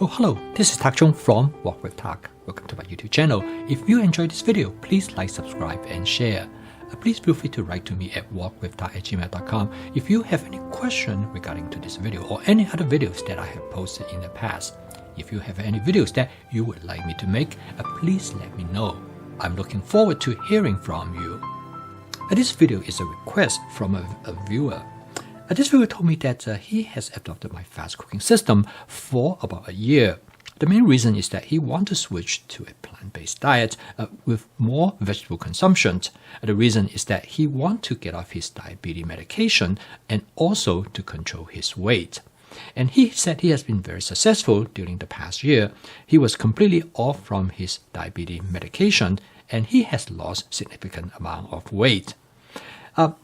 Oh, hello, this is Tak Chung from Walk with Tak. Welcome to my YouTube channel. If you enjoyed this video, please like, subscribe, and share. Please feel free to write to me at walkwithtak@gmail.com if you have any question regarding to this video or any other videos that I have posted in the past. If you have any videos that you would like me to make, please let me know. I'm looking forward to hearing from you. This video is a request from a viewer. This viewer told me that he has adopted my fast cooking system for about a year. The main reason is that he wants to switch to a plant-based diet with more vegetable consumption. The reason is that he wants to get off his diabetes medication and also to control his weight. And he said he has been very successful during the past year. He was completely off from his diabetes medication and he has lost significant amount of weight.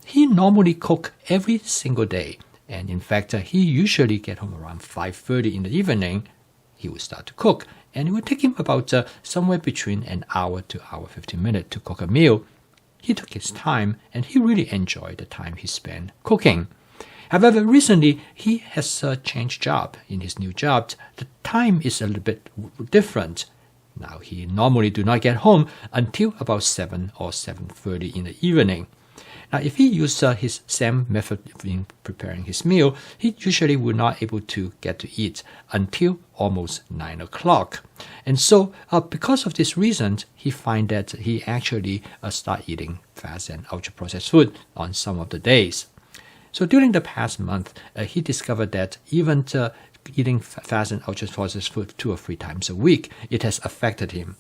He normally cook every single day, and in fact, he usually get home around 5:30 in the evening. He would start to cook, and it would take him about somewhere between an hour to hour 15 minutes to cook a meal. He took his time, and he really enjoyed the time he spent cooking. However, recently he has changed job. In his new job, the time is a little bit different. Now he normally do not get home until about 7 or 7:30 in the evening. Now, if he uses his same method in preparing his meal, he usually would not able to get to eat until almost 9 o'clock. And so, because of this reason, he find that he actually start eating fast and ultra-processed food on some of the days. So during the past month, he discovered that even eating fast and ultra-processed food 2 or 3 times a week, it has affected him.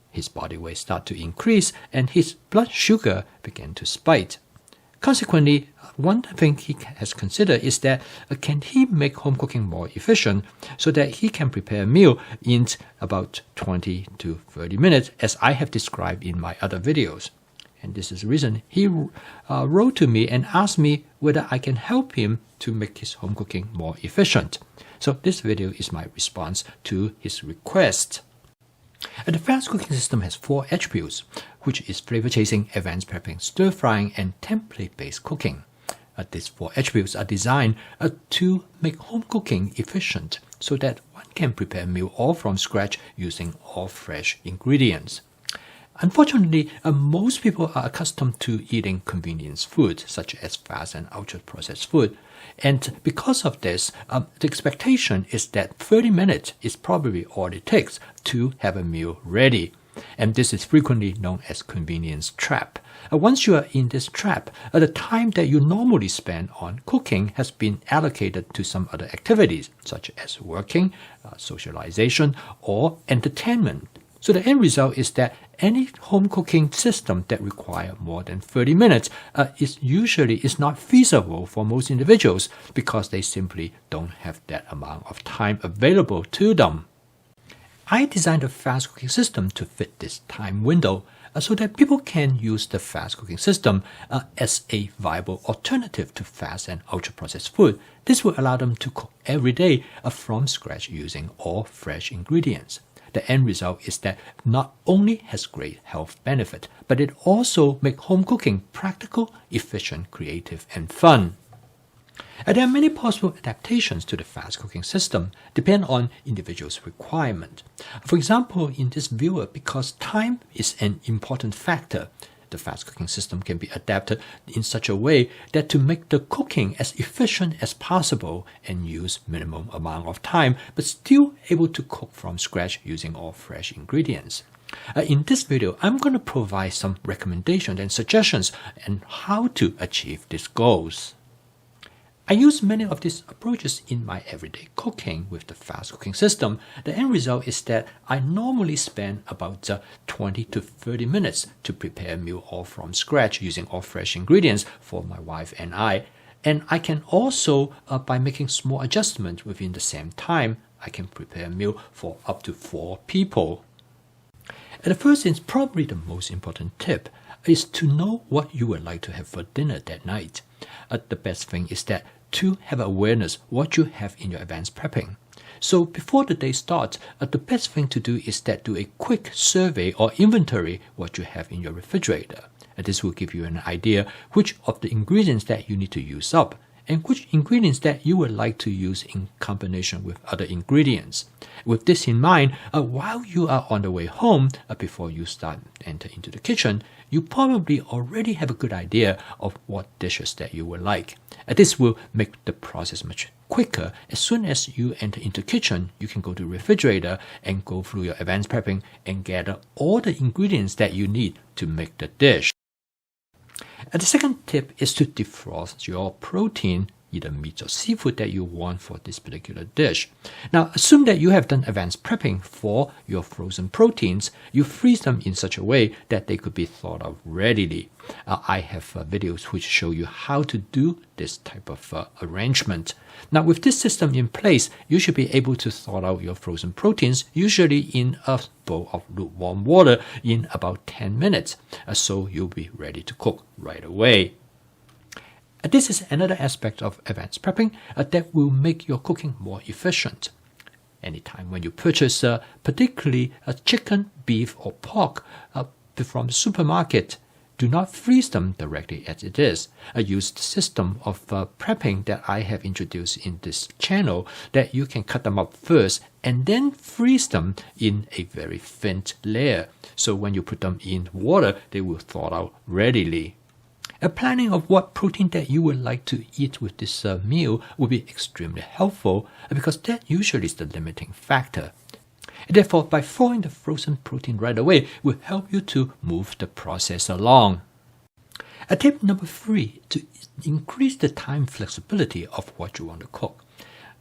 His body weight start to increase and his blood sugar began to spike. Consequently, one thing he has considered is that can he make home cooking more efficient so that he can prepare a meal in about 20 to 30 minutes as I have described in my other videos. And this is the reason he wrote to me and asked me whether I can help him to make his home cooking more efficient. So this video is my response to his request. The fast cooking system has 4 attributes, which is flavor chasing, advanced prepping, stir frying, and template-based cooking. These 4 attributes are designed to make home cooking efficient so that one can prepare a meal all from scratch using all fresh ingredients. Unfortunately, most people are accustomed to eating convenience food, such as fast and ultra-processed food. And because of this, the expectation is that 30 minutes is probably all it takes to have a meal ready. And this is frequently known as convenience trap. Once you are in this trap, the time that you normally spend on cooking has been allocated to some other activities, such as working, socialization, or entertainment. So the end result is that any home cooking system that requires more than 30 minutes is not feasible for most individuals because they simply don't have that amount of time available to them. I designed a fast cooking system to fit this time window so that people can use the fast cooking system as a viable alternative to fast and ultra-processed food. This will allow them to cook every day from scratch using all fresh ingredients. The end result is that not only has great health benefit, but it also makes home cooking practical, efficient, creative, and fun. There are many possible adaptations to the fast cooking system, depending on individuals' requirement. For example, in this viewer, because time is an important factor, the fast cooking system can be adapted in such a way that to make the cooking as efficient as possible and use minimum amount of time, but still able to cook from scratch using all fresh ingredients. In this video, I'm going to provide some recommendations and suggestions on how to achieve these goals. I use many of these approaches in my everyday cooking with the fast cooking system. The end result is that I normally spend about 20 to 30 minutes to prepare a meal all from scratch using all fresh ingredients for my wife and I. And I can also, by making small adjustments within the same time, I can prepare a meal for up to 4 people. And the first and probably the most important tip is to know what you would like to have for dinner that night. The best thing is that to have awareness what you have in your advanced prepping. So before the day starts, the best thing to do is that do a quick survey or inventory what you have in your refrigerator. This will give you an idea which of the ingredients that you need to use up and which ingredients that you would like to use in combination with other ingredients. With this in mind, while you are on the way home, before you enter into the kitchen, you probably already have a good idea of what dishes that you would like. This will make the process much quicker. As soon as you enter into the kitchen, you can go to the refrigerator and go through your advanced prepping and gather all the ingredients that you need to make the dish. The second tip is to defrost your protein, either meat or seafood that you want for this particular dish. Now, assume that you have done advanced prepping for your frozen proteins. You freeze them in such a way that they could be thawed out readily. I have videos which show you how to do this type of arrangement. Now, with this system in place, you should be able to thaw out your frozen proteins, usually in a bowl of lukewarm water, in about 10 minutes. So you'll be ready to cook right away. This is another aspect of advanced prepping that will make your cooking more efficient. Anytime when you purchase particularly chicken, beef or pork from the supermarket, do not freeze them directly as it is. Use the system of prepping that I have introduced in this channel, that you can cut them up first and then freeze them in a very thin layer. So when you put them in water, they will thaw out readily. A planning of what protein that you would like to eat with this meal will be extremely helpful, because that usually is the limiting factor. Therefore, by thawing the frozen protein right away will help you to move the process along. Tip number 3, to increase the time flexibility of what you want to cook.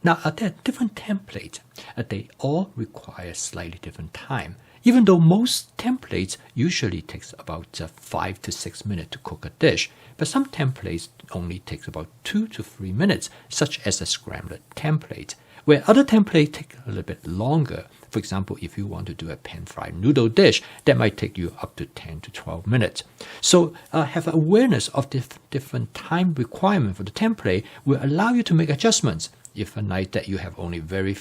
Now, there are different templates. They all require slightly different time. Even though most templates usually takes about 5 to 6 minutes to cook a dish, but some templates only takes about 2 to 3 minutes, such as a scrambled template, where other templates take a little bit longer. For example, if you want to do a pan-fried noodle dish, that might take you up to 10 to 12 minutes. So have awareness of the different time requirement for the template will allow you to make adjustments. If a night that you have only very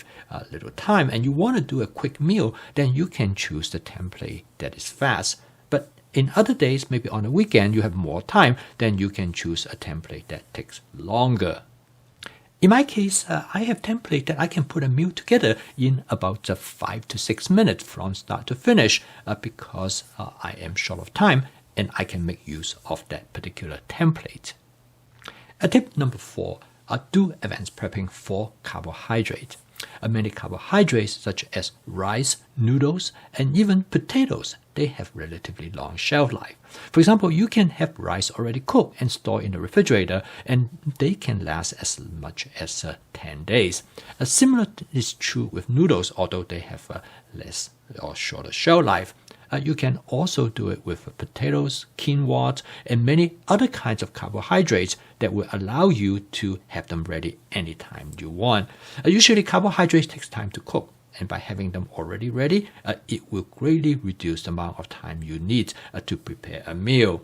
little time and you want to do a quick meal, then you can choose the template that is fast. But in other days, maybe on a weekend, you have more time, then you can choose a template that takes longer. In my case, I have template that I can put a meal together in about 5 to 6 minutes from start to finish, because I am short of time and I can make use of that particular template. Tip number 4. Do advanced prepping for carbohydrate. Many carbohydrates such as rice, noodles, and even potatoes, they have relatively long shelf life. For example, you can have rice already cooked and stored in the refrigerator, and they can last as much as 10 days. Similar is true with noodles, although they have a less or shorter shelf life. You can also do it with potatoes, quinoa, and many other kinds of carbohydrates that will allow you to have them ready anytime you want. Usually carbohydrates takes time to cook, and by having them already ready, it will greatly reduce the amount of time you need to prepare a meal.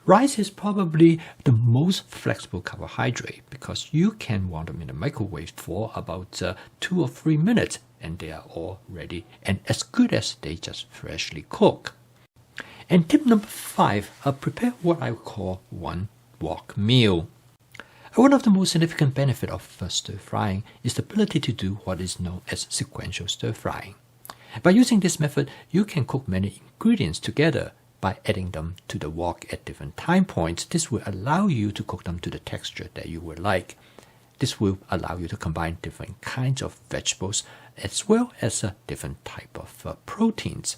Rice is probably the most flexible carbohydrate because you can warm them in the microwave for about 2 or 3 minutes and they are all ready and as good as they just freshly cook. And tip number 5, prepare what I call one wok meal. One of the most significant benefits of stir frying is the ability to do what is known as sequential stir frying. By using this method, you can cook many ingredients together. By adding them to the wok at different time points, this will allow you to cook them to the texture that you would like. This will allow you to combine different kinds of vegetables as well as a different type of proteins.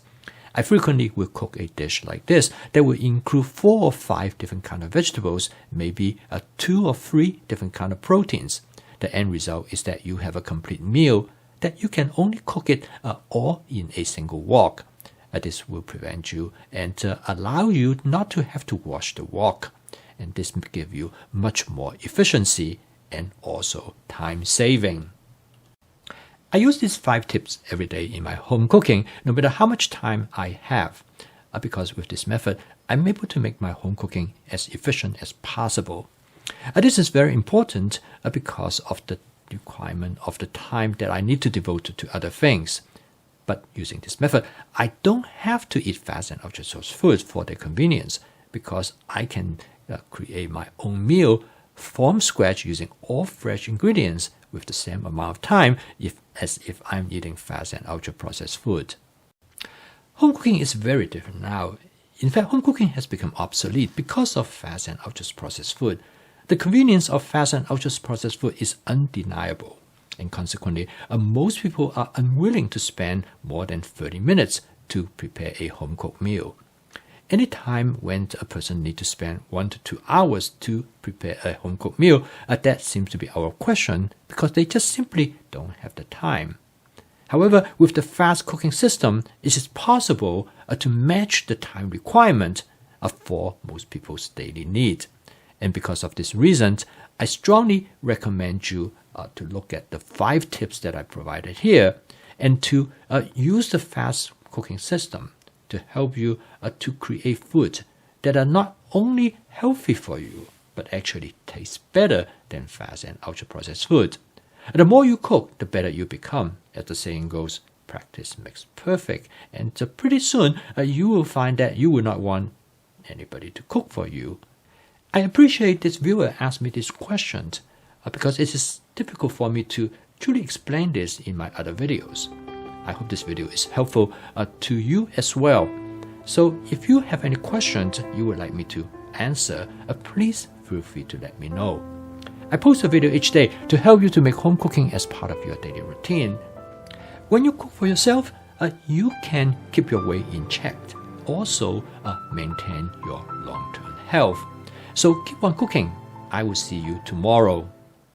I frequently will cook a dish like this that will include 4 or 5 different kinds of vegetables, maybe 2 or 3 different kinds of proteins. The end result is that you have a complete meal that you can only cook it all in a single wok. This will prevent you and allow you not to have to wash the wok. And this will give you much more efficiency and also time saving. I use these 5 tips every day in my home cooking, no matter how much time I have. Because with this method, I'm able to make my home cooking as efficient as possible. This is very important because of the requirement of the time that I need to devote to other things. But using this method, I don't have to eat fast and ultra-sourced foods for their convenience because I can create my own meal from scratch using all fresh ingredients with the same amount of time if as if I'm eating fast and ultra-processed food. Home cooking is very different now. In fact, home cooking has become obsolete because of fast and ultra-processed food. The convenience of fast and ultra-processed food is undeniable, and consequently, most people are unwilling to spend more than 30 minutes to prepare a home-cooked meal. Any time when a person needs to spend 1 to 2 hours to prepare a home-cooked meal, that seems to be our question because they just simply don't have the time. However, with the fast cooking system, it is possible to match the time requirement for most people's daily need. And because of this reason, I strongly recommend you to look at the 5 tips that I provided here and to use the fast cooking system to help you to create food that are not only healthy for you, but actually taste better than fast and ultra-processed food. The more you cook, the better you become. As the saying goes, practice makes perfect. And pretty soon, you will find that you will not want anybody to cook for you. I appreciate this viewer asked me this question because it is difficult for me to truly explain this in my other videos. I hope this video is helpful to you as well. So if you have any questions you would like me to answer, please feel free to let me know. I post a video each day to help you to make home cooking as part of your daily routine. When you cook for yourself, you can keep your weight in check. Also, maintain your long-term health. So keep on cooking. I will see you tomorrow.